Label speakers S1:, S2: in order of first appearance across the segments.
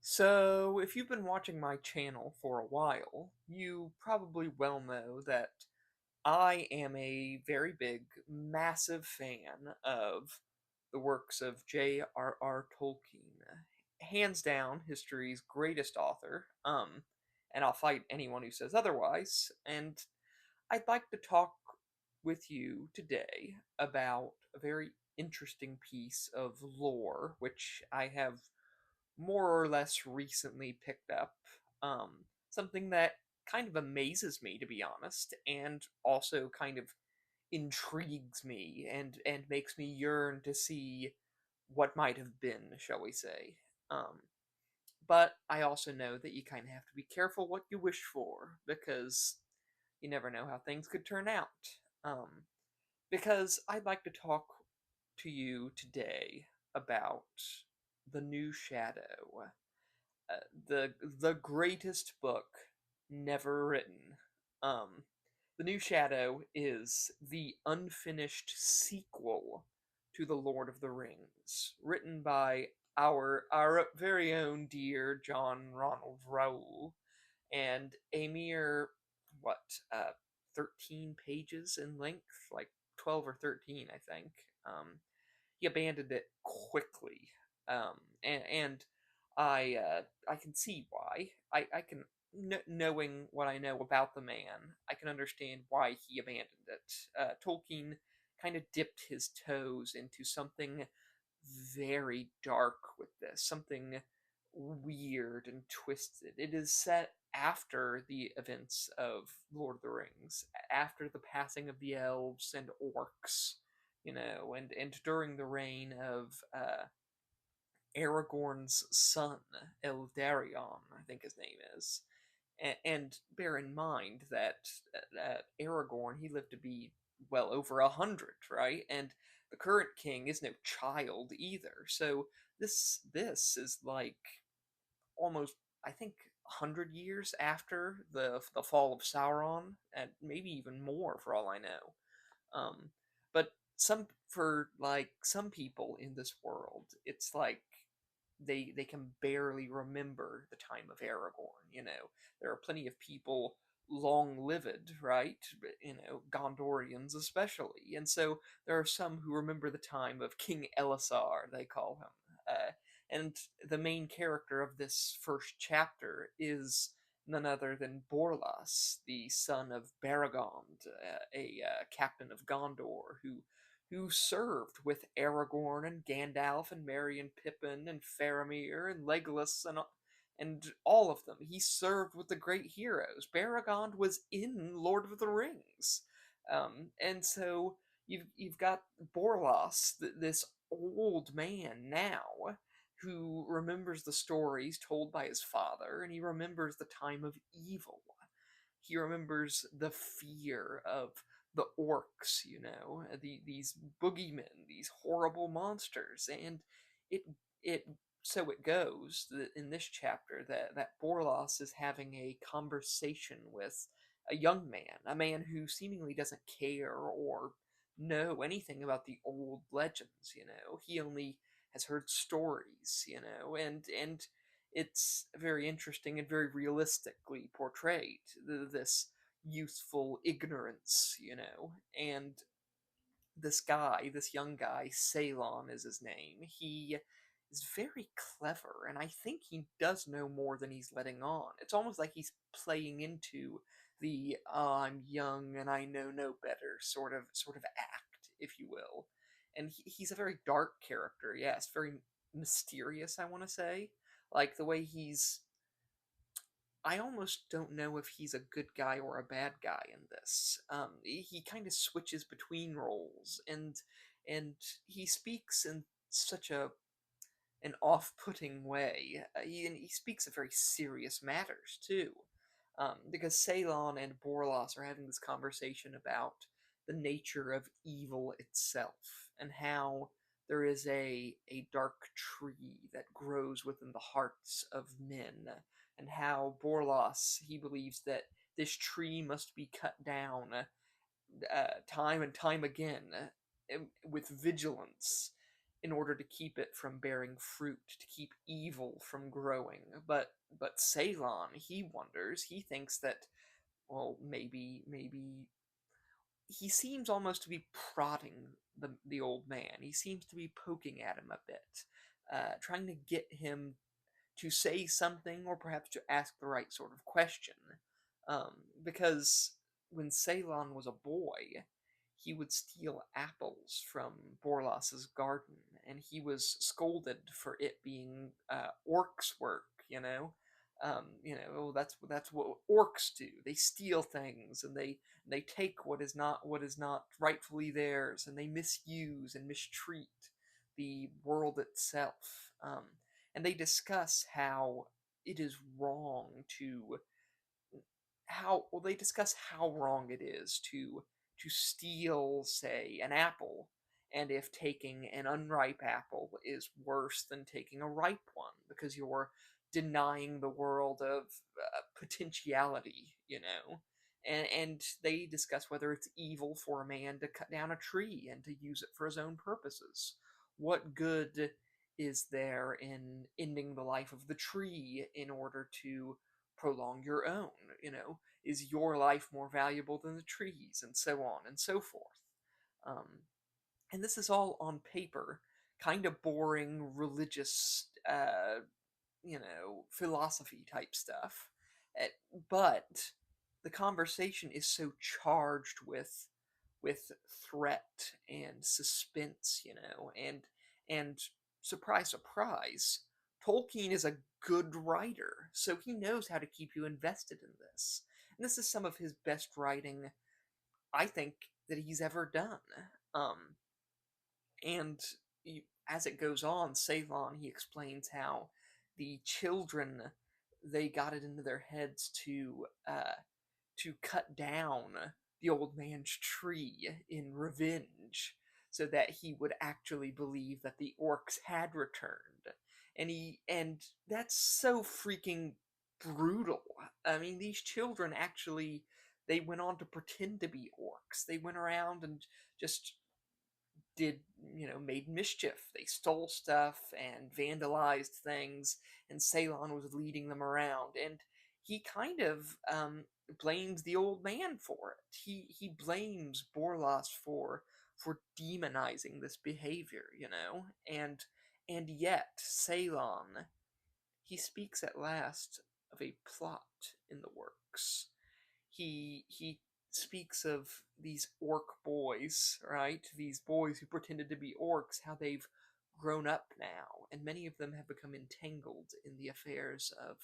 S1: So, if you've been watching my channel for a while, you probably well know that I am a very big, massive fan of the works of J.R.R. Tolkien. Hands down, history's greatest author. And I'll fight anyone who says otherwise. And I'd like to talk with you today about a very interesting piece of lore, which I have more or less recently picked up. Something that kind of amazes me, to be honest, and also kind of intrigues me and makes me yearn to see what might have been, shall we say. Um, but I also know that you kind of have to be careful what you wish for because you never know how things could turn out. Um, because I'd like to talk to you today about the new shadow, the greatest book never written. Um, the New Shadow is the unfinished sequel to The Lord of the Rings, written by our very own dear John Ronald Rowell, and a mere what 13 pages in length, like 12 or 13, I think. He abandoned it quickly, and I can see why. I can knowing what I know about the man, I can understand why he abandoned it. Tolkien kind of dipped his toes into something very dark with this, something weird and twisted. It is set after the events of Lord of the Rings, after the passing of the elves and orcs, and during the reign of Aragorn's son, Eldarion, I think his name is. And bear in mind that Aragorn, he lived to be well over 100, right? And the current king is no child either. So this is like almost, I think, 100 years after the fall of Sauron, and maybe even more for all I know. Um, but some people in this world, it's like they can barely remember the time of Aragorn. There are plenty of people long-lived, right? Gondorians especially, and so there are some who remember the time of King Elisar, they call him. And the main character of this first chapter is none other than Borlas, the son of Baragond, a captain of Gondor, who served with Aragorn and Gandalf and Merry and Pippin and Faramir and Legolas and all of them. He served with the great heroes. Baragond was in Lord of the Rings, and so you've got Borlas, this old man now, who remembers the stories told by his father, and he remembers the time of evil. He remembers the fear of the orcs, these boogeymen, these horrible monsters, and it it so it goes that in this chapter that Borlos is having a conversation with a young man, a man who seemingly doesn't care or know anything about the old legends. He only has heard stories, and it's very interesting and very realistically portrayed, this youthful ignorance, and this young guy, Ceylon is his name. He is very clever, and I think he does know more than he's letting on. It's almost like he's playing into the I'm young and I know no better sort of act, if you will. And he's a very dark character, yes, very mysterious, I want to say. Like the way I almost don't know if he's a good guy or a bad guy in this. He kind of switches between roles, and he speaks in such an off-putting way. He speaks of very serious matters too, because Ceylon and Borlas are having this conversation about the nature of evil itself and how there is a dark tree that grows within the hearts of men, and how Borlas, he believes that this tree must be cut down time and time again, with vigilance, in order to keep it from bearing fruit, to keep evil from growing. But Ceylon, he wonders, he thinks that, well, maybe he seems almost to be prodding the old man. He seems to be poking at him a bit, trying to get him to say something, or perhaps to ask the right sort of question. Because when Ceylon was a boy, he would steal apples from Borlas's garden, and he was scolded for it being orcs' work. Oh, that's what orcs do. They steal things, and they take what is not rightfully theirs, and they misuse and mistreat the world itself. And they discuss how it is wrong to how well they discuss how wrong it is to steal, say, an apple, and if taking an unripe apple is worse than taking a ripe one, because you're denying the world of potentiality, and they discuss whether it's evil for a man to cut down a tree and to use it for his own purposes. What good is there in ending the life of the tree in order to prolong your own? Is your life more valuable than the trees, and so on and so forth? Um, and this is all on paper, kind of boring religious, philosophy type stuff. Eh, But the conversation is so charged with threat and suspense, and surprise, surprise, Tolkien is a good writer, so he knows how to keep you invested in this. And this is some of his best writing, I think, that he's ever done. Um, and as it goes on, Savon, he explains how the children, they got it into their heads to cut down the old man's tree in revenge, so that he would actually believe that the orcs had returned. And that's so freaking brutal. I mean, these children actually, they went on to pretend to be orcs. They went around and just did, made mischief. They stole stuff and vandalized things, and Ceylon was leading them around. And he kind of blames the old man for it. He blames Borlas for demonizing this behavior, and yet Ceylon, he speaks at last of a plot in the works. He speaks of these orc boys, right? These boys who pretended to be orcs, how they've grown up now, and many of them have become entangled in the affairs of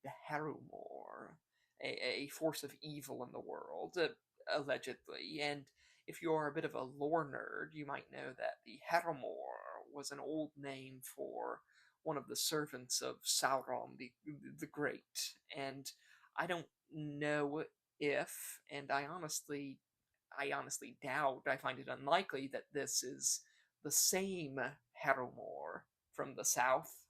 S1: the Harumor, a force of evil in the world, allegedly. And if you're a bit of a lore nerd, you might know that the Harumor was an old name for one of the servants of Sauron the Great. And I don't know if, and I honestly doubt, I find it unlikely that this is the same Harumor from the south.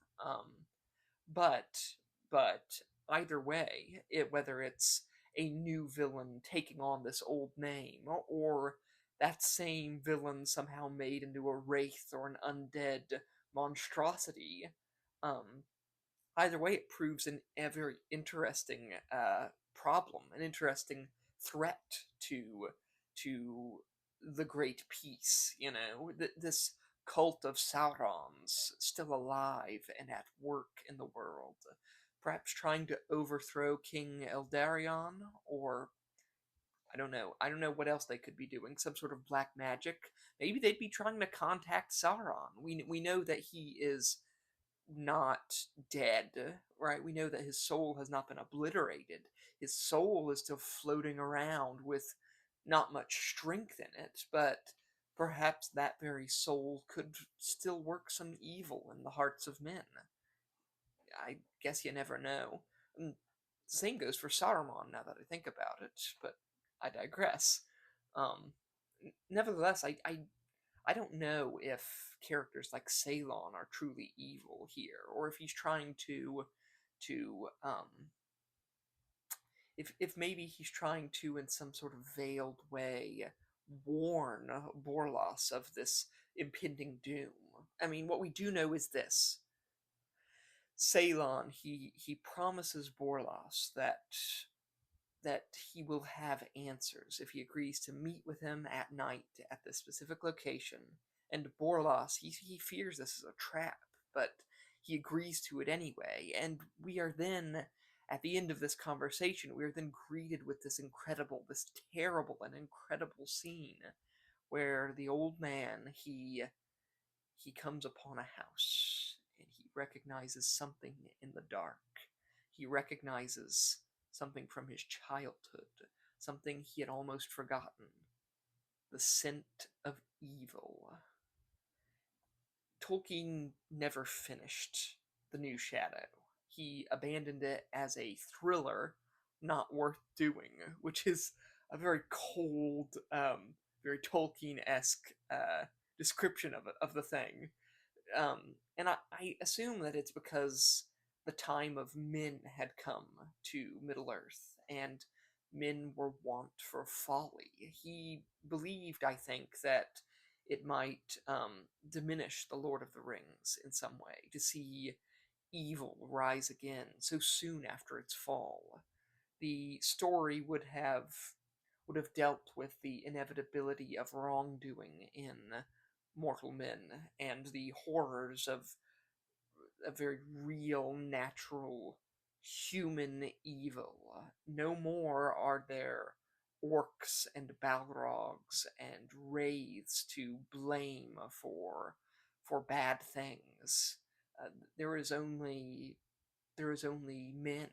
S1: But but either way, whether it's a new villain taking on this old name, or that same villain somehow made into a wraith or an undead monstrosity, um, either way, it proves a very interesting problem, an interesting threat to the great peace. This cult of Saurons still alive and at work in the world, perhaps trying to overthrow King Eldarion, or I don't know. I don't know what else they could be doing. Some sort of black magic. Maybe they'd be trying to contact Sauron. We know that he is not dead, right? We know that his soul has not been obliterated. His soul is still floating around with not much strength in it, but perhaps that very soul could still work some evil in the hearts of men. I guess you never know. And the same goes for Saruman, now that I think about it, but I digress. Um, Nevertheless, I don't know if characters like Ceylon are truly evil here, or if he's trying to if maybe he's trying to, in some sort of veiled way, warn Borlas of this impending doom. I mean, what we do know is this: Ceylon, he promises Borlas that he will have answers if he agrees to meet with him at night at this specific location. And Borlas, he fears this is a trap, but he agrees to it anyway. And we are then, at the end of this conversation, we are then greeted with this terrible and incredible scene where the old man, he comes upon a house and he recognizes something in the dark. He recognizes something from his childhood, something he had almost forgotten: the scent of evil. Tolkien never finished The New Shadow. He abandoned it as a thriller not worth doing, which is a very cold, very Tolkien-esque description of the thing. And I assume that it's because the time of men had come to Middle Earth, and men were wont for folly. He believed, I think, that it might diminish the Lord of the Rings in some way to see evil rise again so soon after its fall. The story would have dealt with the inevitability of wrongdoing in mortal men and the horrors of a very real, natural, human evil. No more are there orcs and balrogs and wraiths to blame for bad things. Uh, there is only men,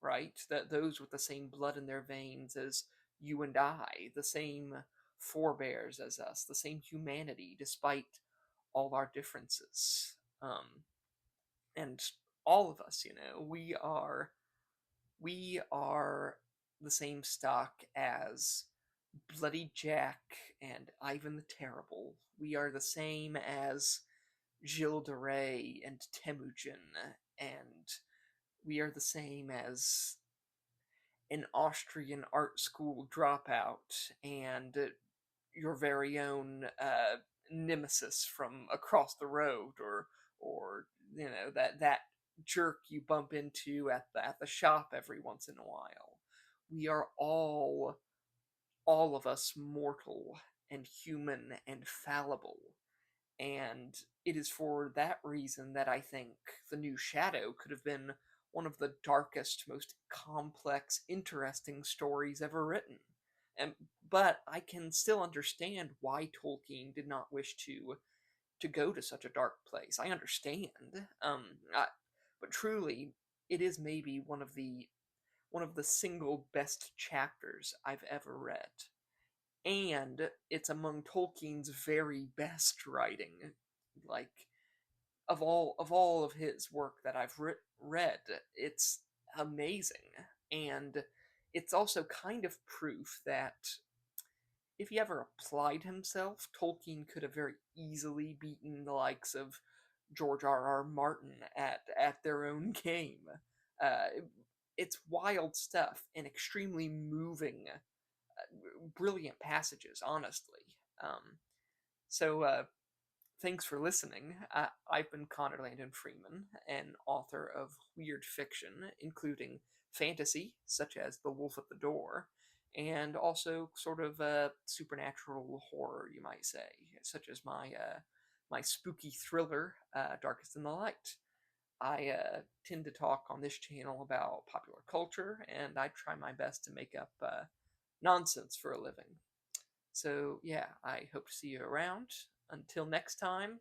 S1: right? That those with the same blood in their veins as you and I, the same forebears as us, the same humanity, despite all our differences. And all of us, we are the same stock as Bloody Jack and Ivan the Terrible. We are the same as Gilles de Rais and Temujin, and we are the same as an Austrian art school dropout and your very own nemesis from across the road, or that jerk you bump into at the shop every once in a while. We are all of us mortal and human and fallible, and it is for that reason that I think The New Shadow could have been one of the darkest, most complex, interesting stories ever written. And but I can still understand why Tolkien did not wish to go to such a dark place. I understand. But truly, it is maybe one of the single best chapters I've ever read, and it's among Tolkien's very best writing. Like, of all of his work that I've read, it's amazing, and it's also kind of proof that if he ever applied himself, Tolkien could have very easily beaten the likes of George R. R. Martin at their own game. Uh, it's wild stuff and extremely moving, brilliant passages, honestly. So, thanks for listening. I've been Connor Landon Freeman, an author of weird fiction, including fantasy, such as The Wolf at the Door, and also sort of supernatural horror, you might say, such as my spooky thriller, Darkest in the Light. I tend to talk on this channel about popular culture, and I try my best to make up nonsense for a living. So, yeah, I hope to see you around. Until next time,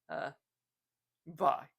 S1: uh, bye.